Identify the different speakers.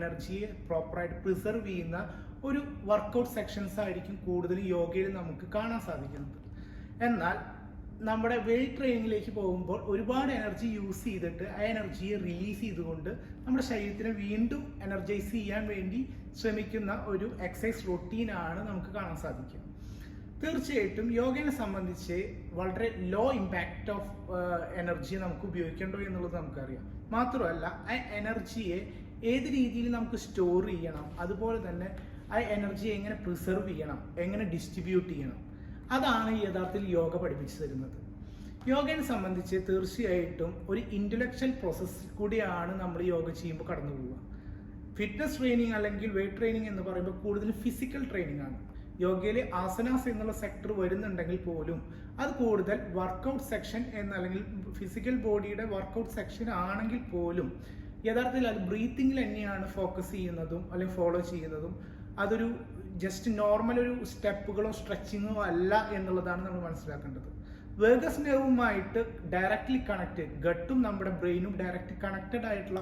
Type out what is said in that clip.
Speaker 1: എനർജിയെ പ്രോപ്പറായിട്ട് പ്രിസർവ് ചെയ്യുന്ന ഒരു വർക്കൗട്ട് സെക്ഷൻസ് ആയിരിക്കും കൂടുതലും യോഗയിൽ നമുക്ക് കാണാൻ സാധിക്കുന്നത്. എന്നാൽ നമ്മുടെ വെയിറ്റ് ട്രെയിനിങ്ങിലേക്ക് പോകുമ്പോൾ ഒരുപാട് എനർജി യൂസ് ചെയ്തിട്ട് ആ എനർജിയെ റിലീസ് ചെയ്തുകൊണ്ട് നമ്മുടെ ശരീരത്തിനെ വീണ്ടും എനർജൈസ് ചെയ്യാൻ വേണ്ടി ശ്രമിക്കുന്ന ഒരു എക്സസൈസ് റൊട്ടീനാണ് നമുക്ക് കാണാൻ സാധിക്കും. തീർച്ചയായിട്ടും യോഗയെ സംബന്ധിച്ച് വളരെ ലോ ഇമ്പാക്റ്റ് ഓഫ് എനർജി നമുക്ക് ഉപയോഗിക്കേണ്ടോ എന്നുള്ളത് നമുക്കറിയാം. മാത്രമല്ല ആ എനർജിയെ ഏത് രീതിയിൽ നമുക്ക് സ്റ്റോർ ചെയ്യണം, അതുപോലെ തന്നെ ആ എനർജിയെ എങ്ങനെ പ്രിസർവ് ചെയ്യണം, എങ്ങനെ ഡിസ്ട്രിബ്യൂട്ട് ചെയ്യണം, അതാണ് യഥാർത്ഥത്തിൽ യോഗ പഠിപ്പിച്ചു തരുന്നത്. യോഗയെ സംബന്ധിച്ച് തീർച്ചയായിട്ടും ഒരു ഇൻ്റലക്ച്വൽ പ്രോസസ്സിൽ കൂടിയാണ് നമ്മൾ യോഗ ചെയ്യുമ്പോൾ കടന്നു പോവുക. ഫിറ്റ്നസ് ട്രെയിനിങ് അല്ലെങ്കിൽ വെയിറ്റ് ട്രെയിനിങ് എന്ന് പറയുമ്പോൾ കൂടുതൽ ഫിസിക്കൽ ട്രെയിനിങ് ആണ്. യോഗയിൽ ആസനാസ് എന്നുള്ള സെക്ടർ വരുന്നുണ്ടെങ്കിൽ പോലും അത് കൂടുതൽ വർക്കൗട്ട് സെക്ഷൻ അല്ലെങ്കിൽ ഫിസിക്കൽ ബോഡിയുടെ വർക്കൗട്ട് സെക്ഷൻ ആണെങ്കിൽ പോലും യഥാർത്ഥത്തിൽ അത് ബ്രീത്തിങ്ങിൽ തന്നെയാണ് ഫോക്കസ് ചെയ്യുന്നതും അല്ലെങ്കിൽ ഫോളോ ചെയ്യുന്നതും. അതൊരു ജസ്റ്റ് നോർമൽ ഒരു സ്റ്റെപ്പുകളോ സ്ട്രെച്ചിങ്ങോ അല്ല എന്നുള്ളതാണ് നമ്മൾ മനസ്സിലാക്കേണ്ടത്. വേഗസ് നെർവുമായിട്ട് ഡയറക്റ്റ്ലി കണക്റ്റഡ്, ഗട്ടും നമ്മുടെ ബ്രെയിനും ഡയറക്റ്റ് കണക്റ്റഡ് ആയിട്ടുള്ള